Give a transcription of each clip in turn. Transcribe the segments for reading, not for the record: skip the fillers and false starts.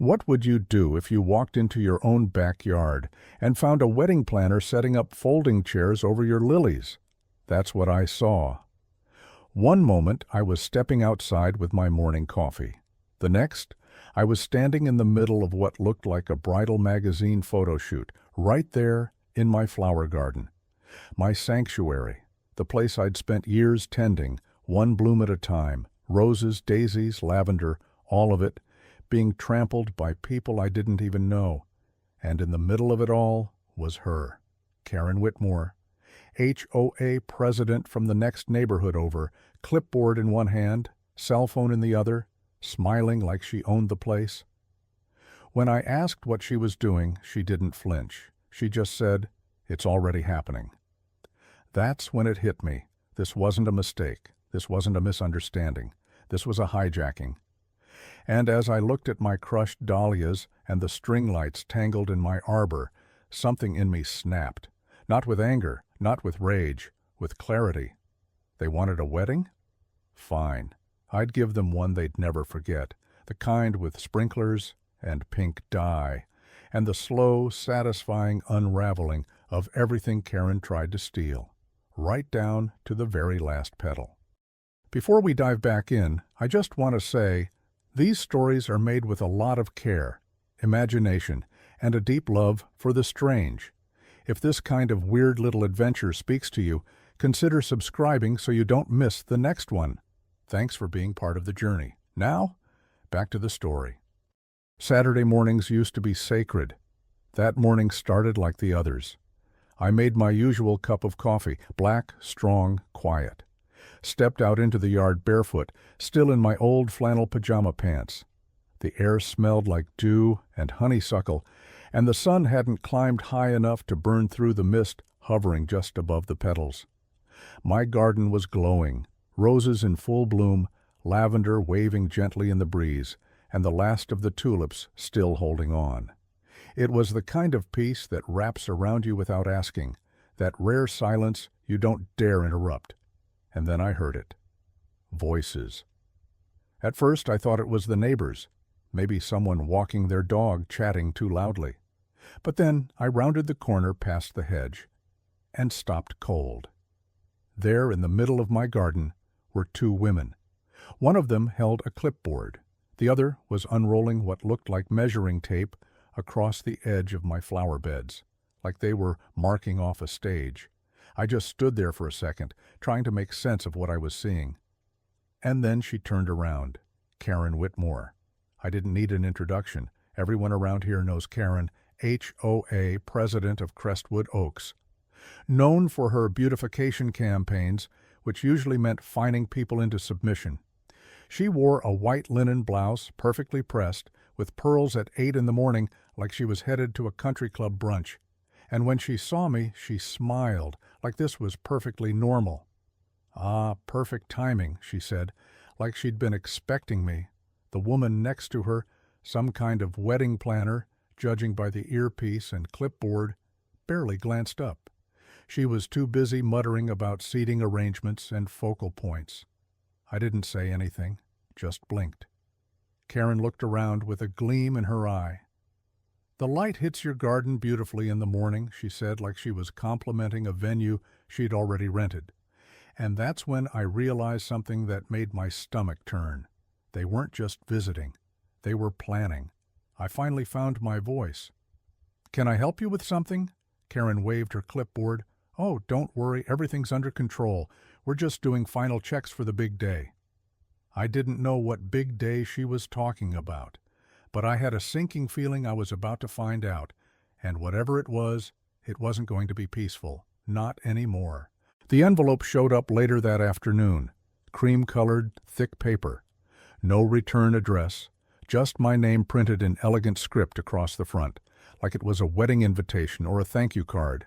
What would you do if you walked into your own backyard and found a wedding planner setting up folding chairs over your lilies? That's what I saw. One moment I was stepping outside with my morning coffee. The next, I was standing in the middle of what looked like a bridal magazine photoshoot, right there in my flower garden. My sanctuary, the place I'd spent years tending, one bloom at a time, roses, daisies, lavender, all of it, being trampled by people I didn't even know. And in the middle of it all was her, Karen Whitmore, HOA president from the next neighborhood over, clipboard in one hand, cell phone in the other, smiling like she owned the place. When I asked what she was doing, she didn't flinch. She just said, "It's already happening." That's when it hit me. This wasn't a mistake. This wasn't a misunderstanding. This was a hijacking. And as I looked at my crushed dahlias and the string lights tangled in my arbor, something in me snapped. Not with anger, not with rage, with clarity. They wanted a wedding? Fine. I'd give them one they'd never forget, the kind with sprinklers and pink dye, and the slow, satisfying unraveling of everything Karen tried to steal, right down to the very last petal. Before we dive back in, I just want to say, these stories are made with a lot of care, imagination, and a deep love for the strange. If this kind of weird little adventure speaks to you, consider subscribing so you don't miss the next one. Thanks for being part of the journey. Now, back to the story. Saturday mornings used to be sacred. That morning started like the others. I made my usual cup of coffee, black, strong, quiet. Stepped out into the yard barefoot, still in my old flannel pajama pants. The air smelled like dew and honeysuckle, and the sun hadn't climbed high enough to burn through the mist hovering just above the petals. My garden was glowing, roses in full bloom, lavender waving gently in the breeze, and the last of the tulips still holding on. It was the kind of peace that wraps around you without asking, that rare silence you don't dare interrupt. And then I heard it. Voices. At first I thought it was the neighbors, maybe someone walking their dog chatting too loudly. But then I rounded the corner past the hedge and stopped cold. There in the middle of my garden were two women. One of them held a clipboard. The other was unrolling what looked like measuring tape across the edge of my flower beds, like they were marking off a stage. I just stood there for a second, trying to make sense of what I was seeing. And then she turned around. Karen Whitmore. I didn't need an introduction. Everyone around here knows Karen, HOA president of Crestwood Oaks. Known for her beautification campaigns, which usually meant fining people into submission. She wore a white linen blouse, perfectly pressed, with pearls at 8 in the morning like she was headed to a country club brunch. And when she saw me, she smiled, like this was perfectly normal. "Ah, perfect timing," she said, like she'd been expecting me. The woman next to her, some kind of wedding planner, judging by the earpiece and clipboard, barely glanced up. She was too busy muttering about seating arrangements and focal points. I didn't say anything, just blinked. Karen looked around with a gleam in her eye. "The light hits your garden beautifully in the morning," she said, like she was complimenting a venue she'd already rented. And that's when I realized something that made my stomach turn. They weren't just visiting. They were planning. I finally found my voice. "Can I help you with something?" Karen waved her clipboard. "Oh, don't worry, everything's under control. We're just doing final checks for the big day." I didn't know what big day she was talking about, but I had a sinking feeling I was about to find out, and whatever it wasn't going to be peaceful. Not anymore. The envelope showed up later that afternoon. Cream-colored, thick paper. No return address, just my name printed in elegant script across the front, like it was a wedding invitation or a thank you card.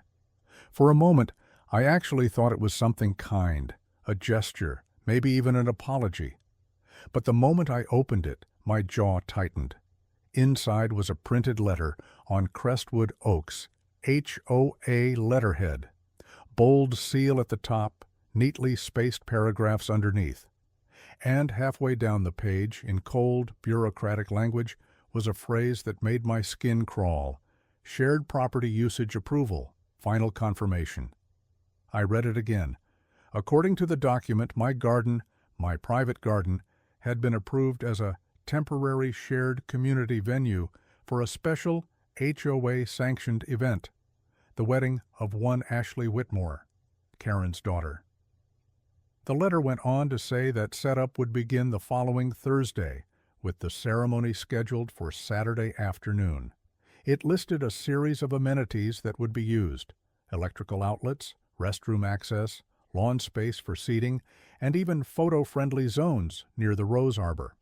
For a moment, I actually thought it was something kind, a gesture, maybe even an apology. But the moment I opened it, my jaw tightened. Inside was a printed letter on Crestwood Oaks, HOA letterhead. Bold seal at the top, neatly spaced paragraphs underneath. And halfway down the page, in cold, bureaucratic language, was a phrase that made my skin crawl. Shared property usage approval, final confirmation. I read it again. According to the document, my garden, my private garden, had been approved as a temporary shared community venue for a special HOA-sanctioned event, the wedding of one Ashley Whitmore, Karen's daughter. The letter went on to say that setup would begin the following Thursday, with the ceremony scheduled for Saturday afternoon. It listed a series of amenities that would be used: electrical outlets, restroom access, lawn space for seating, and even photo-friendly zones near the rose arbor.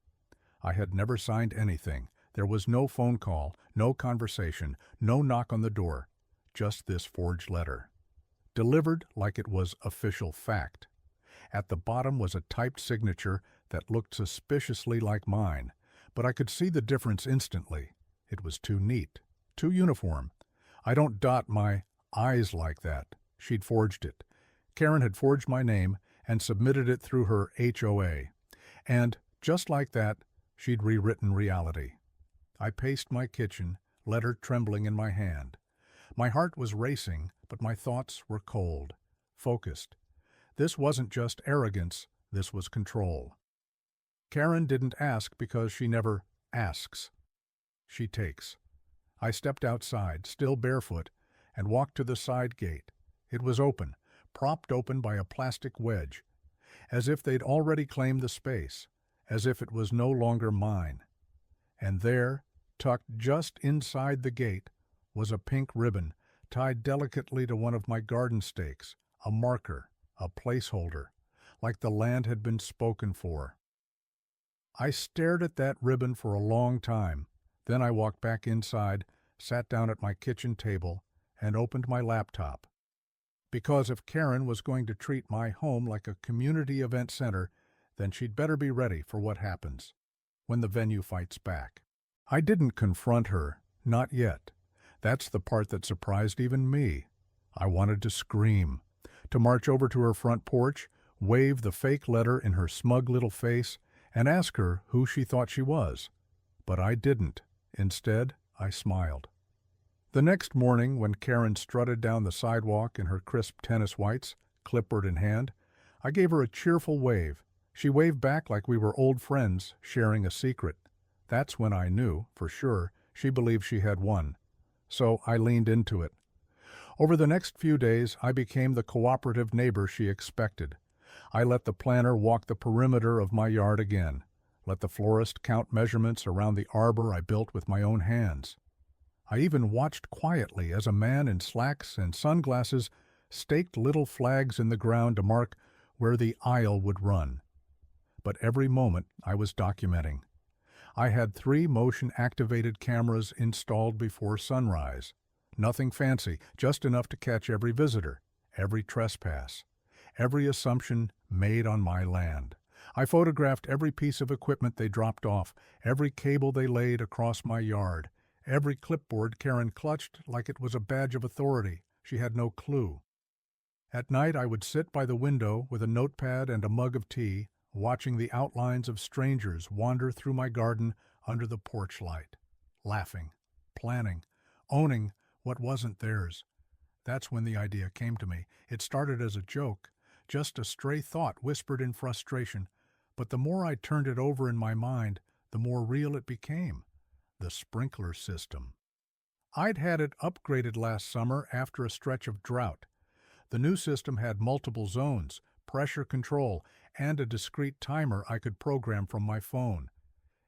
I had never signed anything. There was no phone call, no conversation, no knock on the door, just this forged letter, delivered like it was official fact. At the bottom was a typed signature that looked suspiciously like mine, but I could see the difference instantly. It was too neat, too uniform. I don't dot my I's like that. She'd forged it. Karen had forged my name and submitted it through her HOA. And, just like that, she'd rewritten reality. I paced my kitchen, letter trembling in my hand. My heart was racing, but my thoughts were cold, focused. This wasn't just arrogance, this was control. Karen didn't ask because she never asks. She takes. I stepped outside, still barefoot, and walked to the side gate. It was open, propped open by a plastic wedge, as if they'd already claimed the space, as if it was no longer mine. And there, tucked just inside the gate, was a pink ribbon tied delicately to one of my garden stakes, a marker, a placeholder, like the land had been spoken for. I stared at that ribbon for a long time. Then I walked back inside, sat down at my kitchen table, and opened my laptop. Because if Karen was going to treat my home like a community event center, then she'd better be ready for what happens when the venue fights back. I didn't confront her, not yet. That's the part that surprised even me. I wanted to scream, to march over to her front porch, wave the fake letter in her smug little face, and ask her who she thought she was. But I didn't. Instead, I smiled. The next morning, when Karen strutted down the sidewalk in her crisp tennis whites, clipboard in hand, I gave her a cheerful wave. She waved back like we were old friends sharing a secret. That's when I knew, for sure, she believed she had won. So I leaned into it. Over the next few days, I became the cooperative neighbor she expected. I let the planner walk the perimeter of my yard again, let the florist count measurements around the arbor I built with my own hands. I even watched quietly as a man in slacks and sunglasses staked little flags in the ground to mark where the aisle would run. But every moment I was documenting. I had 3 motion-activated cameras installed before sunrise. Nothing fancy, just enough to catch every visitor, every trespass, every assumption made on my land. I photographed every piece of equipment they dropped off, every cable they laid across my yard, every clipboard Karen clutched like it was a badge of authority. She had no clue. At night I would sit by the window with a notepad and a mug of tea, watching the outlines of strangers wander through my garden under the porch light, laughing, planning, owning what wasn't theirs. That's when the idea came to me. It started as a joke, just a stray thought whispered in frustration, but the more I turned it over in my mind, the more real it became. The sprinkler system. I'd had it upgraded last summer after a stretch of drought. The new system had multiple zones, pressure control, and a discrete timer I could program from my phone.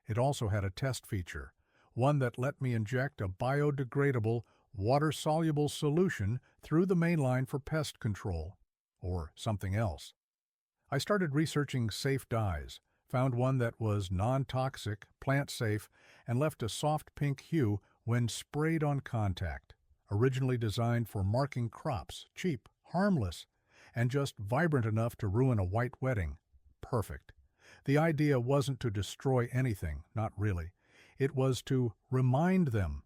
It also had a test feature, one that let me inject a biodegradable, water-soluble solution through the main line for pest control, or something else. I started researching safe dyes, found one that was non-toxic, plant-safe, and left a soft pink hue when sprayed on contact, originally designed for marking crops, cheap, harmless, and just vibrant enough to ruin a white wedding. Perfect. The idea wasn't to destroy anything, not really. It was to remind them,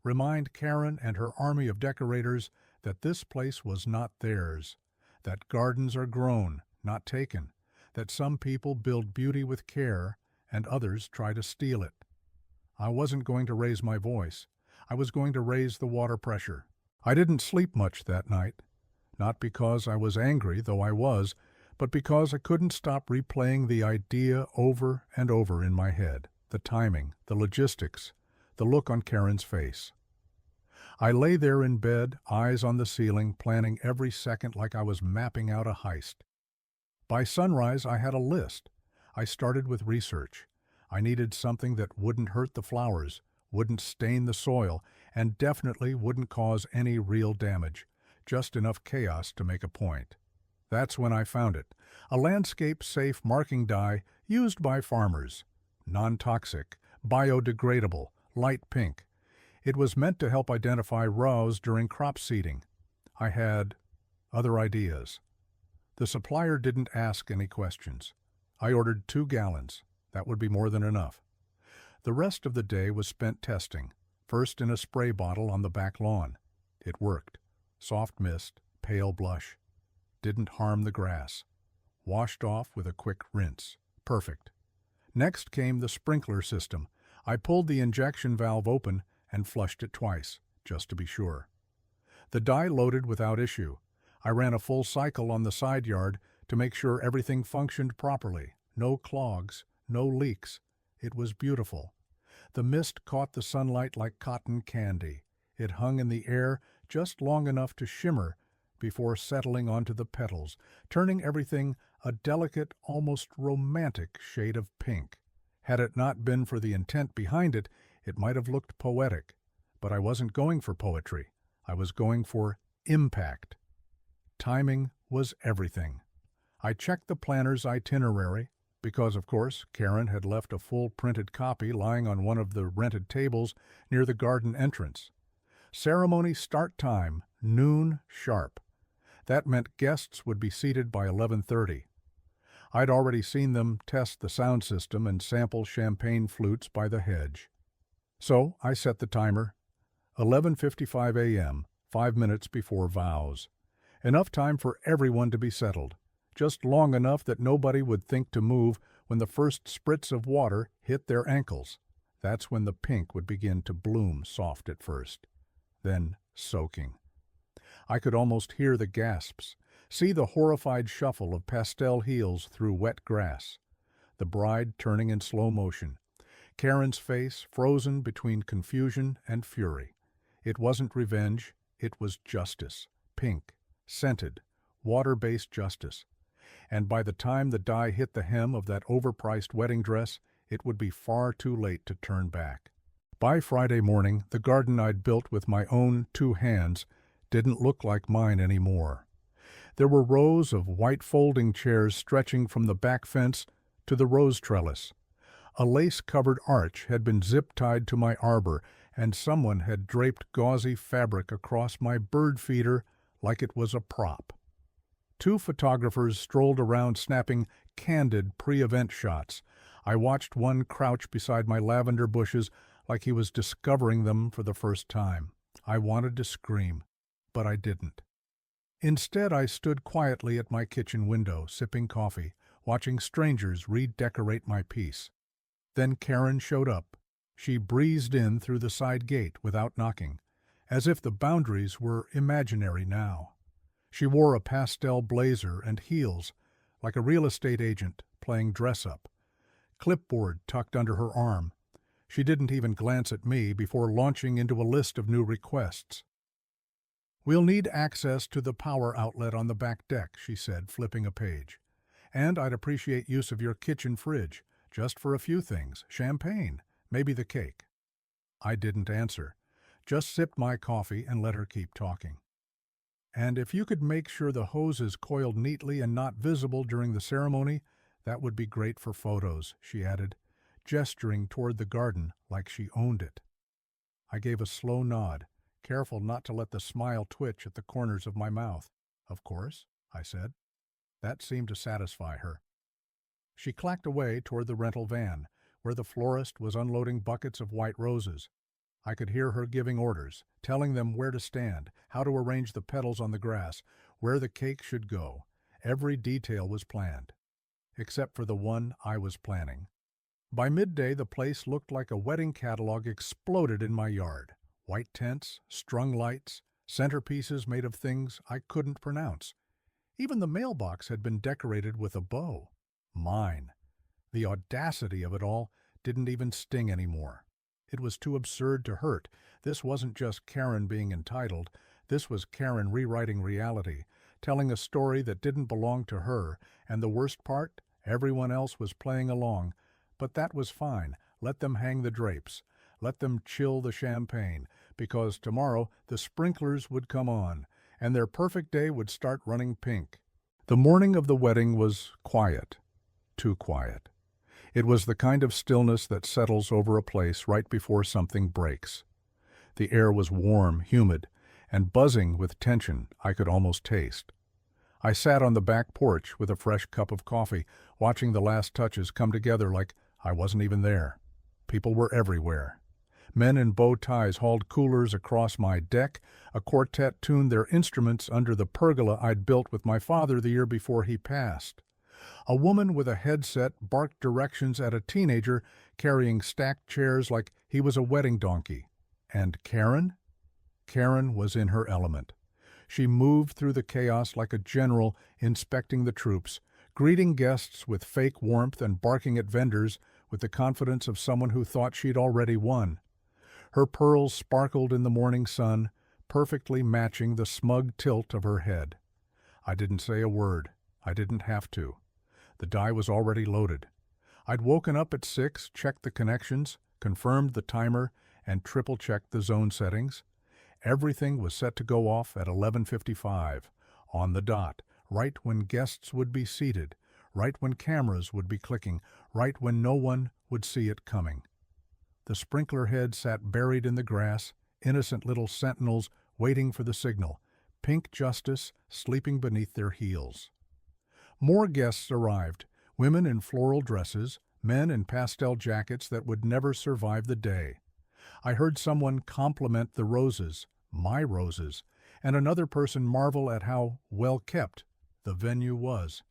remind Karen and her army of decorators that this place was not theirs, that gardens are grown, not taken, that some people build beauty with care and others try to steal it. I wasn't going to raise my voice. I was going to raise the water pressure. I didn't sleep much that night. Not because I was angry, though I was, but because I couldn't stop replaying the idea over and over in my head. The timing, the logistics, the look on Karen's face. I lay there in bed, eyes on the ceiling, planning every second like I was mapping out a heist. By sunrise, I had a list. I started with research. I needed something that wouldn't hurt the flowers, wouldn't stain the soil, and definitely wouldn't cause any real damage, just enough chaos to make a point. That's when I found it, a landscape-safe marking dye used by farmers. Non-toxic, biodegradable, light pink. It was meant to help identify rows during crop seeding. I had other ideas. The supplier didn't ask any questions. I ordered 2 gallons. That would be more than enough. The rest of the day was spent testing, first in a spray bottle on the back lawn. It worked. Soft mist, pale blush. Didn't harm the grass. Washed off with a quick rinse. Perfect. Next came the sprinkler system. I pulled the injection valve open and flushed it twice, just to be sure. The dye loaded without issue. I ran a full cycle on the side yard to make sure everything functioned properly. No clogs, no leaks. It was beautiful. The mist caught the sunlight like cotton candy. It hung in the air just long enough to shimmer before settling onto the petals, turning everything a delicate, almost romantic shade of pink. Had it not been for the intent behind it, it might have looked poetic. But I wasn't going for poetry. I was going for impact. Timing was everything. I checked the planner's itinerary, because, of course, Karen had left a full printed copy lying on one of the rented tables near the garden entrance. Ceremony start time, noon sharp. That meant guests would be seated by 11:30. I'd already seen them test the sound system and sample champagne flutes by the hedge. So I set the timer. 11:55 a.m., 5 minutes before vows. Enough time for everyone to be settled. Just long enough that nobody would think to move when the first spritz of water hit their ankles. That's when the pink would begin to bloom soft at first, then soaking. I could almost hear the gasps, see the horrified shuffle of pastel heels through wet grass, the bride turning in slow motion, Karen's face frozen between confusion and fury. It wasn't revenge, it was justice, pink, scented, water-based justice. And by the time the dye hit the hem of that overpriced wedding dress, it would be far too late to turn back. By Friday morning, the garden I'd built with my own 2 hands didn't look like mine anymore. There were rows of white folding chairs stretching from the back fence to the rose trellis. A lace-covered arch had been zip-tied to my arbor, and someone had draped gauzy fabric across my bird feeder like it was a prop. 2 photographers strolled around snapping candid pre-event shots. I watched one crouch beside my lavender bushes like he was discovering them for the first time. I wanted to scream, but I didn't. Instead, I stood quietly at my kitchen window, sipping coffee, watching strangers redecorate my piece. Then Karen showed up. She breezed in through the side gate without knocking, as if the boundaries were imaginary now. She wore a pastel blazer and heels, like a real estate agent playing dress-up. Clipboard tucked under her arm. She didn't even glance at me before launching into a list of new requests. "We'll need access to the power outlet on the back deck," she said, flipping a page. "And I'd appreciate use of your kitchen fridge, just for a few things. Champagne, maybe the cake." I didn't answer, just sipped my coffee and let her keep talking. "And if you could make sure the hose is coiled neatly and not visible during the ceremony, that would be great for photos," she added, gesturing toward the garden like she owned it. I gave a slow nod, careful not to let the smile twitch at the corners of my mouth. "Of course," I said. That seemed to satisfy her. She clacked away toward the rental van, where the florist was unloading buckets of white roses. I could hear her giving orders, telling them where to stand, how to arrange the petals on the grass, where the cake should go. Every detail was planned, except for the one I was planning. By midday, the place looked like a wedding catalog exploded in my yard. White tents, strung lights, centerpieces made of things I couldn't pronounce. Even the mailbox had been decorated with a bow. Mine. The audacity of it all didn't even sting anymore. It was too absurd to hurt. This wasn't just Karen being entitled. This was Karen rewriting reality, telling a story that didn't belong to her, and the worst part, everyone else was playing along. But that was fine. Let them hang the drapes. Let them chill the champagne, because tomorrow the sprinklers would come on, and their perfect day would start running pink. The morning of the wedding was quiet. Too quiet. It was the kind of stillness that settles over a place right before something breaks. The air was warm, humid, and buzzing with tension I could almost taste. I sat on the back porch with a fresh cup of coffee, watching the last touches come together like I wasn't even there. People were everywhere. Men in bow ties hauled coolers across my deck. A quartet tuned their instruments under the pergola I'd built with my father the year before he passed. A woman with a headset barked directions at a teenager carrying stacked chairs like he was a wedding donkey. And Karen? Karen was in her element. She moved through the chaos like a general inspecting the troops, greeting guests with fake warmth and barking at vendors with the confidence of someone who thought she'd already won. Her pearls sparkled in the morning sun, perfectly matching the smug tilt of her head. I didn't say a word. I didn't have to. The die was already loaded. I'd woken up at 6, checked the connections, confirmed the timer, and triple-checked the zone settings. Everything was set to go off at 11:55, on the dot, right when guests would be seated, right when cameras would be clicking, right when no one would see it coming. The sprinkler head sat buried in the grass, innocent little sentinels waiting for the signal, pink justice sleeping beneath their heels. More guests arrived, women in floral dresses, men in pastel jackets that would never survive the day. I heard someone compliment the roses, my roses, and another person marvel at how well kept the venue was.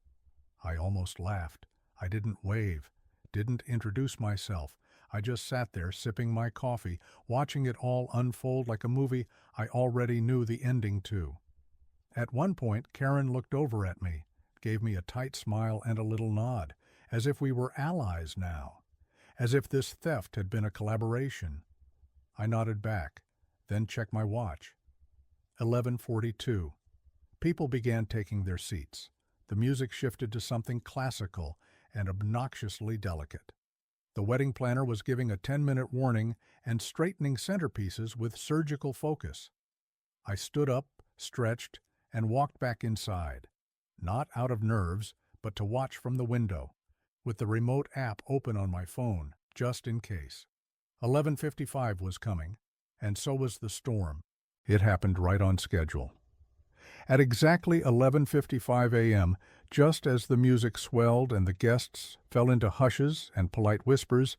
I almost laughed. I didn't wave, didn't introduce myself. I just sat there sipping my coffee, watching it all unfold like a movie I already knew the ending to. At one point, Karen looked over at me, gave me a tight smile and a little nod, as if we were allies now, as if this theft had been a collaboration. I nodded back, then checked my watch. 11:42. People began taking their seats. The music shifted to something classical and obnoxiously delicate. The wedding planner was giving a 10-minute warning and straightening centerpieces with surgical focus. I stood up, stretched, and walked back inside, not out of nerves, but to watch from the window, with the remote app open on my phone, just in case. 11:55 was coming, and so was the storm. It happened right on schedule. At exactly 11:55 a.m., just as the music swelled and the guests fell into hushes and polite whispers,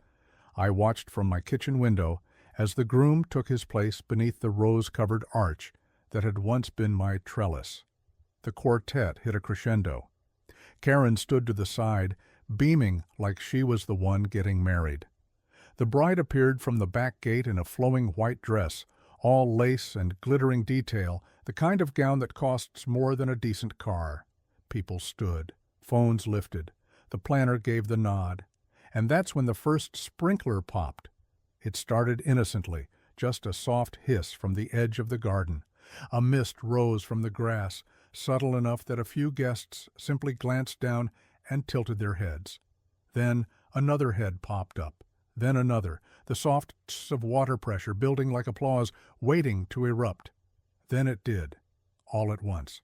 I watched from my kitchen window as the groom took his place beneath the rose-covered arch that had once been my trellis. The quartet hit a crescendo. Karen stood to the side, beaming like she was the one getting married. The bride appeared from the back gate in a flowing white dress, all lace and glittering detail, the kind of gown that costs more than a decent car. People stood, phones lifted. The planner gave the nod. And that's when the first sprinkler popped. It started innocently, just a soft hiss from the edge of the garden. A mist rose from the grass, subtle enough that a few guests simply glanced down and tilted their heads. Then another head popped up. Then another, the soft tss of water pressure building like applause, waiting to erupt. Then it did, all at once.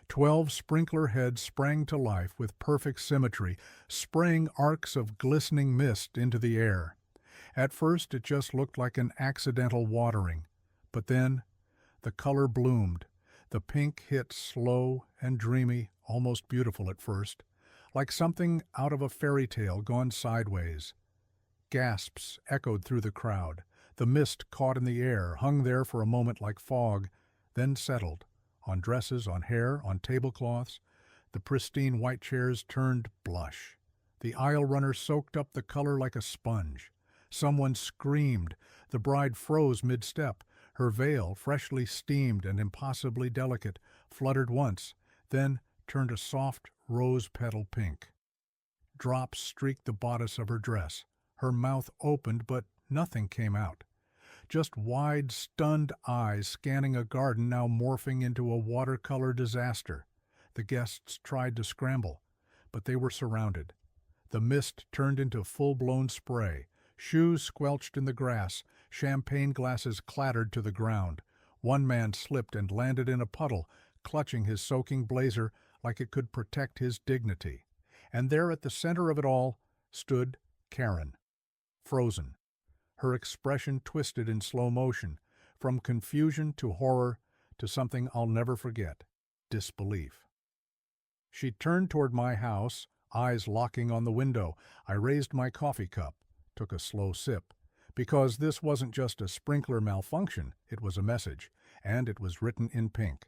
12 sprinkler heads sprang to life with perfect symmetry, spraying arcs of glistening mist into the air. At first it just looked like an accidental watering, but then the color bloomed. The pink hit slow and dreamy, almost beautiful at first, like something out of a fairy tale gone sideways. Gasps echoed through the crowd. The mist caught in the air, hung there for a moment like fog, then settled. On dresses, on hair, on tablecloths. The pristine white chairs turned blush. The aisle runner soaked up the color like a sponge. Someone screamed. The bride froze mid-step. Her veil, freshly steamed and impossibly delicate, fluttered once, then turned a soft rose petal pink. Drops streaked the bodice of her dress. Her mouth opened, but nothing came out. Just wide, stunned eyes scanning a garden now morphing into a watercolor disaster. The guests tried to scramble, but they were surrounded. The mist turned into full-blown spray. Shoes squelched in the grass. Champagne glasses clattered to the ground. One man slipped and landed in a puddle, clutching his soaking blazer like it could protect his dignity. And there at the center of it all stood Karen, frozen. Her expression twisted in slow motion, from confusion to horror to something I'll never forget, disbelief. She turned toward my house, eyes locking on the window. I raised my coffee cup, took a slow sip, because this wasn't just a sprinkler malfunction, it was a message, and it was written in pink.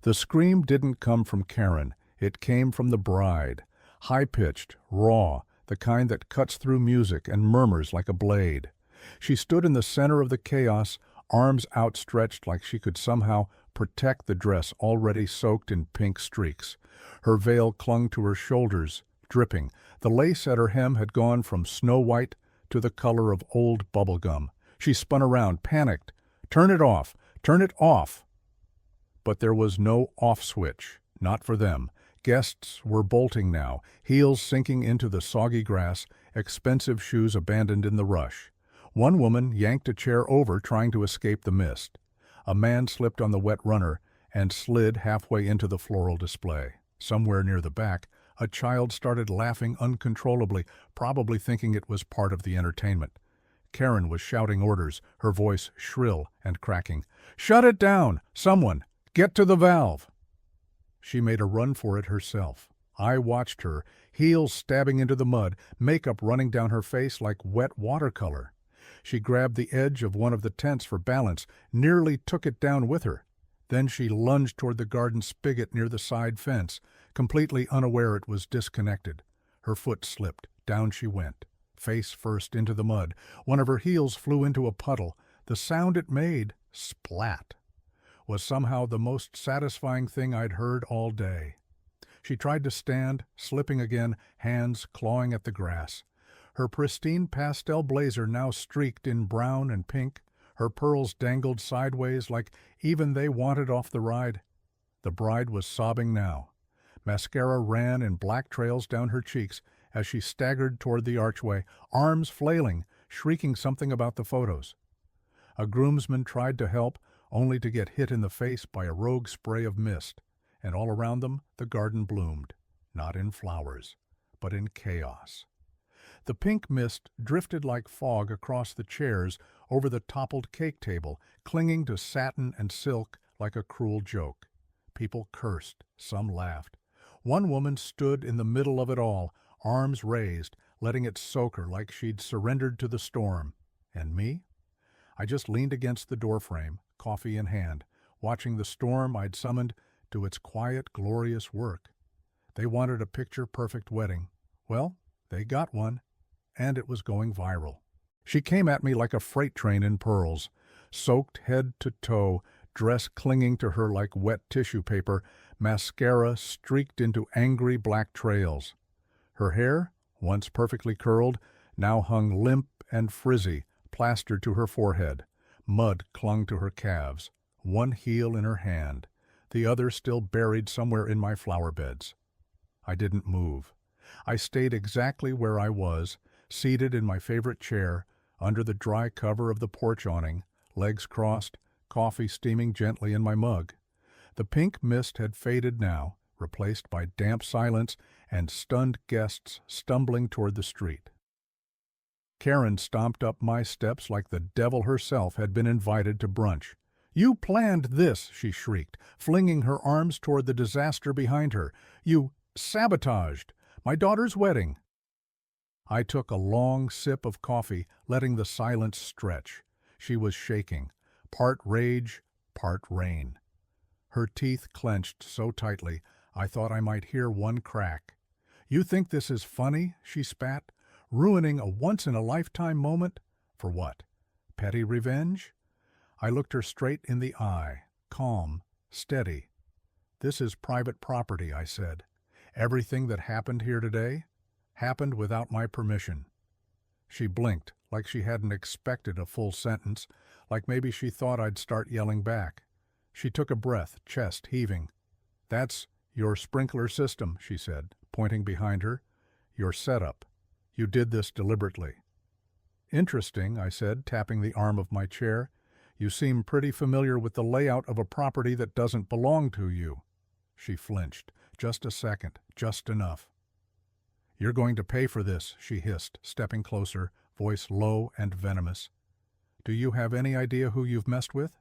The scream didn't come from Karen, it came from the bride, high-pitched, raw, the kind that cuts through music and murmurs like a blade. She stood in the center of the chaos, arms outstretched like she could somehow protect the dress already soaked in pink streaks. Her veil clung to her shoulders, dripping. The lace at her hem had gone from snow white to the color of old bubble gum. She spun around, panicked. "Turn it off! Turn it off!" But there was no off switch, not for them. Guests were bolting now, heels sinking into the soggy grass, expensive shoes abandoned in the rush. One woman yanked a chair over, trying to escape the mist. A man slipped on the wet runner and slid halfway into the floral display. Somewhere near the back, a child started laughing uncontrollably, probably thinking it was part of the entertainment. Karen was shouting orders, her voice shrill and cracking. "Shut it down! Someone! Get to the valve!" She made a run for it herself. I watched her, heels stabbing into the mud, makeup running down her face like wet watercolor. She grabbed the edge of one of the tents for balance, nearly took it down with her. Then she lunged toward the garden spigot near the side fence, completely unaware it was disconnected. Her foot slipped. Down she went, face first into the mud. One of her heels flew into a puddle. The sound it made, splat, was somehow the most satisfying thing I'd heard all day. She tried to stand, slipping again, hands clawing at the grass. Her pristine pastel blazer now streaked in brown and pink. Her pearls dangled sideways like even they wanted off the ride. The bride was sobbing now. Mascara ran in black trails down her cheeks as she staggered toward the archway, arms flailing, shrieking something about the photos. A groomsman tried to help, only to get hit in the face by a rogue spray of mist, and all around them the garden bloomed, not in flowers, but in chaos. The pink mist drifted like fog across the chairs over the toppled cake table, clinging to satin and silk like a cruel joke. People cursed, some laughed. One woman stood in the middle of it all, arms raised, letting it soak her like she'd surrendered to the storm. And me? I just leaned against the doorframe, coffee in hand, watching the storm I'd summoned to its quiet, glorious work. They wanted a picture-perfect wedding. Well, they got one, and it was going viral. She came at me like a freight train in pearls, soaked head to toe, dress clinging to her like wet tissue paper, mascara streaked into angry black trails. Her hair, once perfectly curled, now hung limp and frizzy, plastered to her forehead. Mud clung to her calves, one heel in her hand, the other still buried somewhere in my flower beds. I didn't move. I stayed exactly where I was, seated in my favorite chair, under the dry cover of the porch awning, legs crossed, coffee steaming gently in my mug. The pink mist had faded now, replaced by damp silence and stunned guests stumbling toward the street. Karen stomped up my steps like the devil herself had been invited to brunch. "You planned this," she shrieked, flinging her arms toward the disaster behind her. "You sabotaged my daughter's wedding." I took a long sip of coffee, letting the silence stretch. She was shaking, part rage, part rain. Her teeth clenched so tightly I thought I might hear one crack. "You think this is funny?" she spat. "Ruining a once-in-a-lifetime moment? For what? Petty revenge?" I looked her straight in the eye, calm, steady. "This is private property," I said. "Everything that happened here today happened without my permission." She blinked, like she hadn't expected a full sentence, like maybe she thought I'd start yelling back. She took a breath, chest heaving. "That's your sprinkler system," she said, pointing behind her. "Your setup. You did this deliberately." "Interesting," I said, tapping the arm of my chair. "You seem pretty familiar with the layout of a property that doesn't belong to you." She flinched. "Just a second, just enough." "You're going to pay for this," she hissed, stepping closer, voice low and venomous. "Do you have any idea who you've messed with?"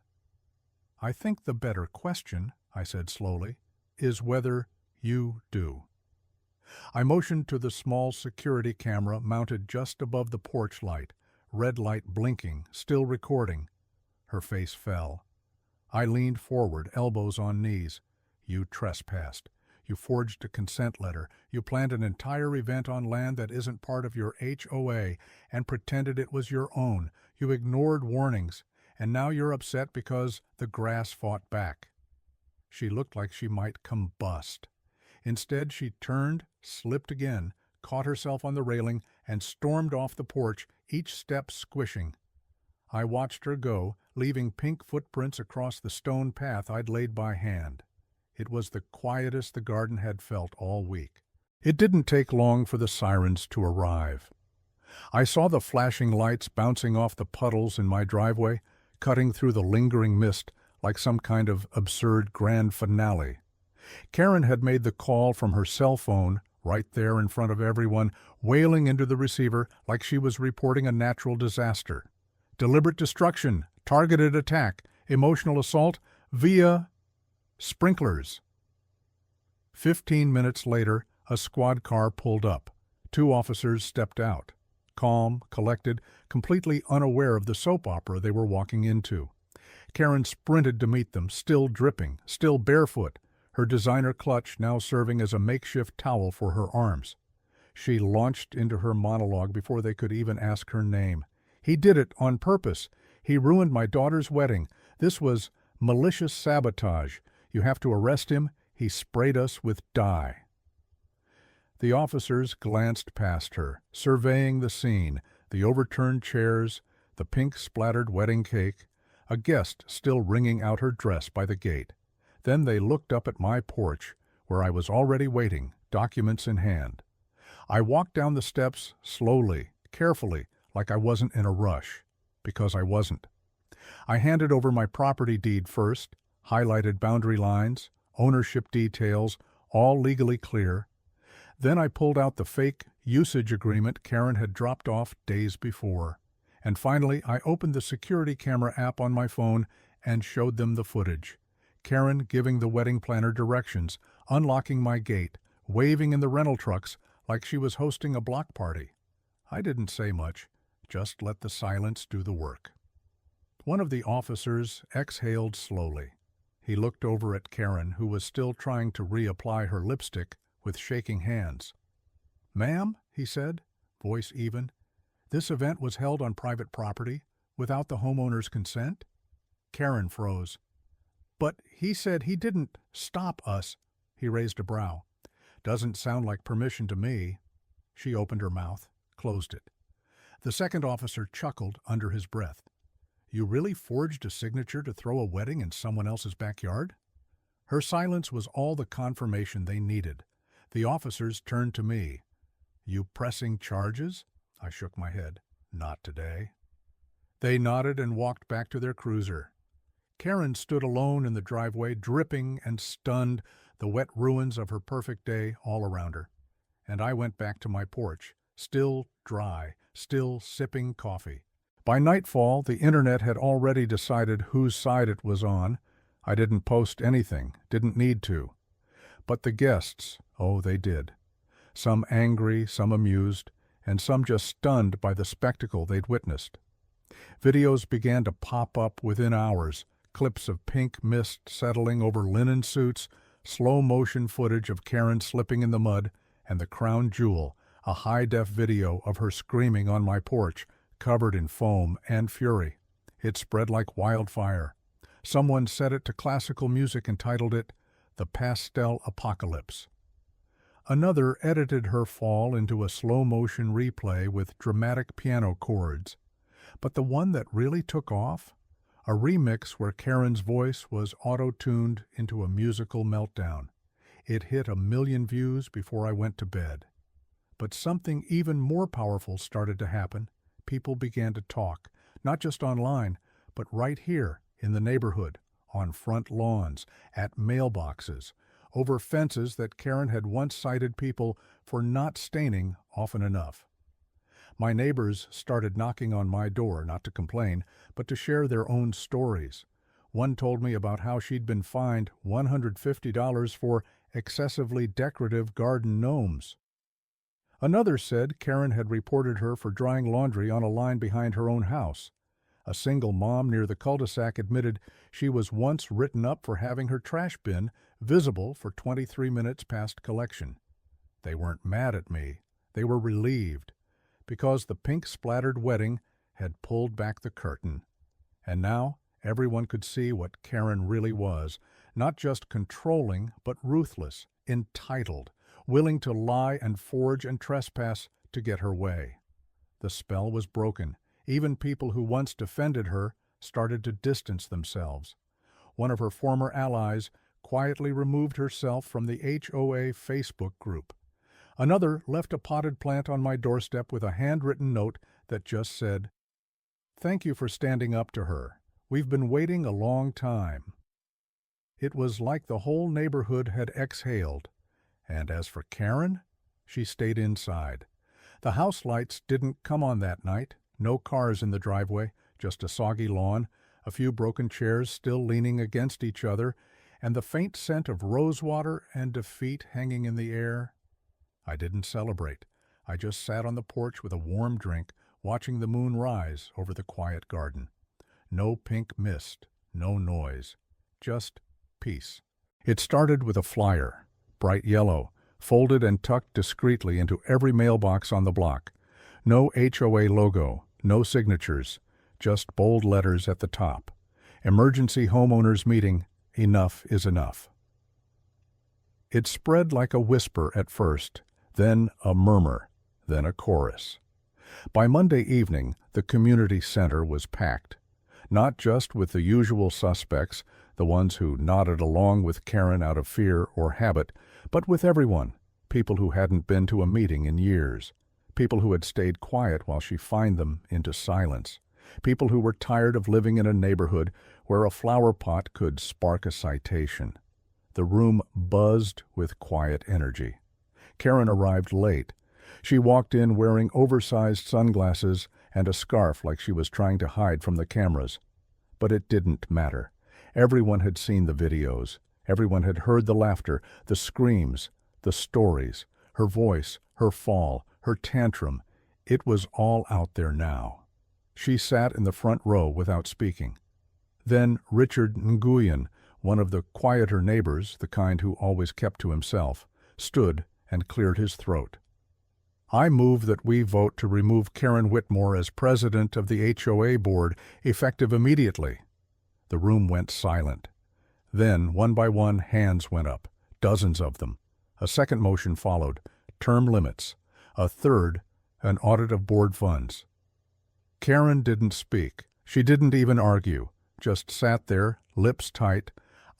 "I think the better question," I said slowly, "is whether you do." I motioned to the small security camera mounted just above the porch light, red light blinking, still recording. Her face fell. I leaned forward, elbows on knees. "You trespassed. You forged a consent letter. You planned an entire event on land that isn't part of your HOA and pretended it was your own. You ignored warnings, and now you're upset because the grass fought back." She looked like she might combust. Instead, she turned, slipped again, caught herself on the railing, and stormed off the porch, each step squishing. I watched her go, leaving pink footprints across the stone path I'd laid by hand. It was the quietest the garden had felt all week. It didn't take long for the sirens to arrive. I saw the flashing lights bouncing off the puddles in my driveway, cutting through the lingering mist like some kind of absurd grand finale. Karen had made the call from her cell phone, right there in front of everyone, wailing into the receiver like she was reporting a natural disaster. Deliberate destruction, targeted attack, emotional assault via sprinklers. 15 minutes later, a squad car pulled up. 2 officers stepped out, calm, collected, completely unaware of the soap opera they were walking into. Karen sprinted to meet them, still dripping, still barefoot, her designer clutch now serving as a makeshift towel for her arms. She launched into her monologue before they could even ask her name. "He did it on purpose. He ruined my daughter's wedding. This was malicious sabotage. You have to arrest him. He sprayed us with dye." The officers glanced past her, surveying the scene, the overturned chairs, the pink-splattered wedding cake, a guest still wringing out her dress by the gate. Then they looked up at my porch, where I was already waiting, documents in hand. I walked down the steps slowly, carefully, like I wasn't in a rush, because I wasn't. I handed over my property deed first, highlighted boundary lines, ownership details, all legally clear. Then I pulled out the fake usage agreement Karen had dropped off days before. And finally, I opened the security camera app on my phone and showed them the footage. Karen giving the wedding planner directions, unlocking my gate, waving in the rental trucks like she was hosting a block party. I didn't say much, just let the silence do the work. One of the officers exhaled slowly. He looked over at Karen, who was still trying to reapply her lipstick, with shaking hands. "Ma'am," he said, voice even, "this event was held on private property, without the homeowner's consent?" Karen froze. "But he said he didn't stop us." He raised a brow. "Doesn't sound like permission to me." She opened her mouth, closed it. The second officer chuckled under his breath. "You really forged a signature to throw a wedding in someone else's backyard?" Her silence was all the confirmation they needed. The officers turned to me. "You pressing charges?" I shook my head. "Not today." They nodded and walked back to their cruiser. Karen stood alone in the driveway, dripping and stunned, the wet ruins of her perfect day all around her. And I went back to my porch, still dry, still sipping coffee. By nightfall, the internet had already decided whose side it was on. I didn't post anything, didn't need to. But the guests, oh, they did. Some angry, some amused, and some just stunned by the spectacle they'd witnessed. Videos began to pop up within hours, clips of pink mist settling over linen suits, slow-motion footage of Karen slipping in the mud, and the crown jewel, a high-def video of her screaming on my porch, covered in foam and fury. It spread like wildfire. Someone set it to classical music and titled it, "The Pastel Apocalypse." Another edited her fall into a slow-motion replay with dramatic piano chords. But the one that really took off? A remix where Karen's voice was auto-tuned into a musical meltdown. It hit 1 million views before I went to bed. But something even more powerful started to happen. People began to talk, not just online, but right here in the neighborhood, on front lawns, at mailboxes, over fences that Karen had once cited people for not staining often enough. My neighbors started knocking on my door, not to complain, but to share their own stories. One told me about how she'd been fined $150 for excessively decorative garden gnomes. Another said Karen had reported her for drying laundry on a line behind her own house. A single mom near the cul-de-sac admitted she was once written up for having her trash bin visible for 23 minutes past collection. They weren't mad at me. They were relieved, because the pink-splattered wedding had pulled back the curtain. And now everyone could see what Karen really was, not just controlling, but ruthless, entitled, willing to lie and forge and trespass to get her way. The spell was broken. Even people who once defended her started to distance themselves. One of her former allies quietly removed herself from the HOA Facebook group. Another left a potted plant on my doorstep with a handwritten note that just said, "Thank you for standing up to her. We've been waiting a long time." It was like the whole neighborhood had exhaled. And as for Karen, she stayed inside. The house lights didn't come on that night. No cars in the driveway, just a soggy lawn, a few broken chairs still leaning against each other, and the faint scent of rosewater and defeat hanging in the air. I didn't celebrate. I just sat on the porch with a warm drink, watching the moon rise over the quiet garden. No pink mist, no noise, just peace. It started with a flyer, bright yellow, folded and tucked discreetly into every mailbox on the block. No HOA logo, no signatures, just bold letters at the top. Emergency homeowners meeting, enough is enough. It spread like a whisper at first, then a murmur, then a chorus. By Monday evening, the community center was packed. Not just with the usual suspects, the ones who nodded along with Karen out of fear or habit, but with everyone, people who hadn't been to a meeting in years, people who had stayed quiet while she fined them into silence, people who were tired of living in a neighborhood where a flower pot could spark a citation. The room buzzed with quiet energy. Karen arrived late. She walked in wearing oversized sunglasses and a scarf like she was trying to hide from the cameras. But it didn't matter. Everyone had seen the videos. Everyone had heard the laughter, the screams, the stories, her voice, her fall, her tantrum. It was all out there now. She sat in the front row without speaking. Then Richard Nguyen, one of the quieter neighbors, the kind who always kept to himself, stood and cleared his throat. "I move that we vote to remove Karen Whitmore as president of the HOA board, effective immediately." The room went silent. Then, one by one, hands went up, dozens of them. A second motion followed, term limits. A third, an audit of board funds. Karen didn't speak. She didn't even argue, just sat there, lips tight,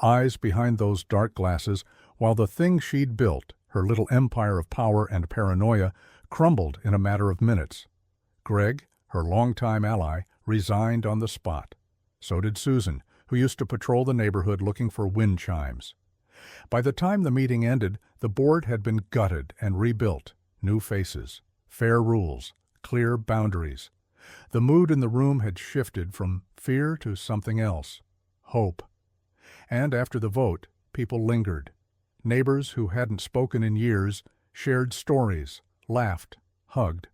eyes behind those dark glasses, while the thing she'd built, her little empire of power and paranoia, crumbled in a matter of minutes. Greg, her longtime ally, resigned on the spot. So did Susan, who used to patrol the neighborhood looking for wind chimes. By the time the meeting ended, the board had been gutted and rebuilt. New faces, fair rules, clear boundaries. The mood in the room had shifted from fear to something else, hope. And after the vote, people lingered. Neighbors who hadn't spoken in years shared stories, laughed, hugged.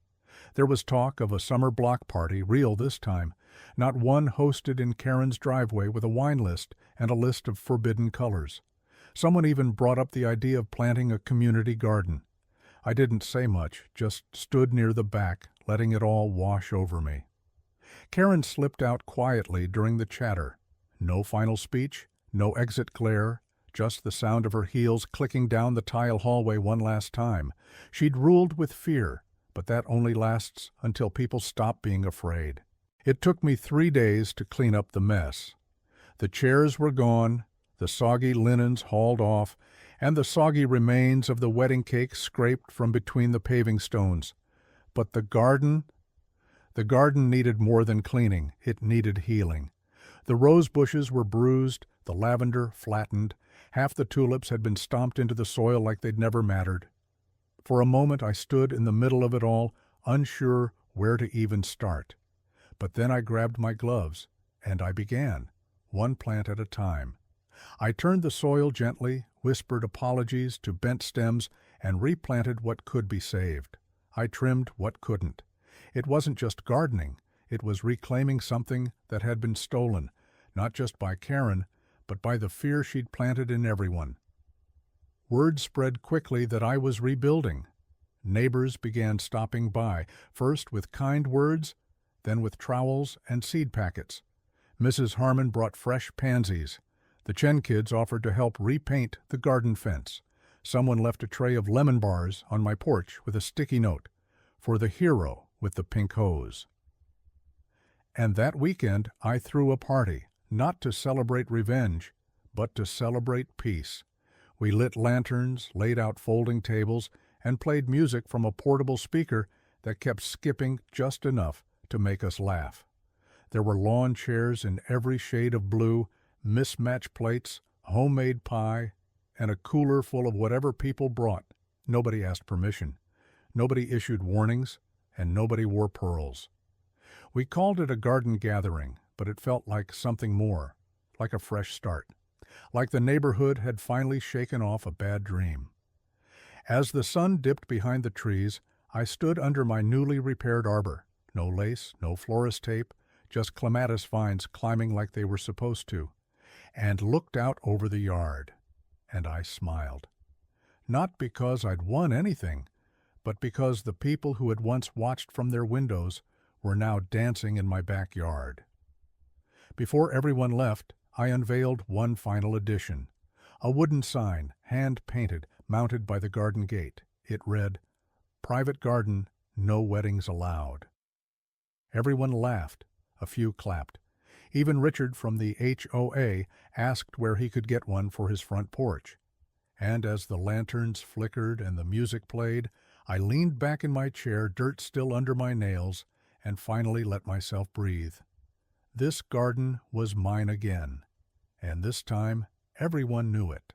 There was talk of a summer block party, real this time, not one hosted in Karen's driveway with a wine list and a list of forbidden colors. Someone even brought up the idea of planting a community garden. I didn't say much, just stood near the back, letting it all wash over me. Karen slipped out quietly during the chatter. No final speech, no exit glare, just the sound of her heels clicking down the tile hallway one last time. She'd ruled with fear, but that only lasts until people stop being afraid. It took me 3 days to clean up the mess. The chairs were gone, the soggy linens hauled off, and the soggy remains of the wedding cake scraped from between the paving stones. But the garden needed more than cleaning, it needed healing. The rose bushes were bruised, the lavender flattened, half the tulips had been stomped into the soil like they'd never mattered. For a moment I stood in the middle of it all, unsure where to even start. But then I grabbed my gloves, and I began, one plant at a time. I turned the soil gently, whispered apologies to bent stems, and replanted what could be saved. I trimmed what couldn't. It wasn't just gardening, it was reclaiming something that had been stolen, not just by Karen, but by the fear she'd planted in everyone. Word spread quickly that I was rebuilding. Neighbors began stopping by, first with kind words, then with trowels and seed packets. Mrs. Harmon brought fresh pansies. The Chen kids offered to help repaint the garden fence. Someone left a tray of lemon bars on my porch with a sticky note, "For the hero with the pink hose." And that weekend I threw a party, not to celebrate revenge, but to celebrate peace. We lit lanterns, laid out folding tables, and played music from a portable speaker that kept skipping just enough to make us laugh. There were lawn chairs in every shade of blue, mismatched plates, homemade pie, and a cooler full of whatever people brought. Nobody asked permission. Nobody issued warnings, and nobody wore pearls. We called it a garden gathering, but it felt like something more, like a fresh start, like the neighborhood had finally shaken off a bad dream. As the sun dipped behind the trees, I stood under my newly repaired arbor. No lace, no florist tape, just clematis vines climbing like they were supposed to, and looked out over the yard. And I smiled. Not because I'd won anything, but because the people who had once watched from their windows were now dancing in my backyard. Before everyone left, I unveiled one final addition. A wooden sign, hand-painted, mounted by the garden gate. It read, "Private garden, no weddings allowed." Everyone laughed. A few clapped. Even Richard from the HOA asked where he could get one for his front porch. And as the lanterns flickered and the music played, I leaned back in my chair, dirt still under my nails, and finally let myself breathe. This garden was mine again, and this time everyone knew it.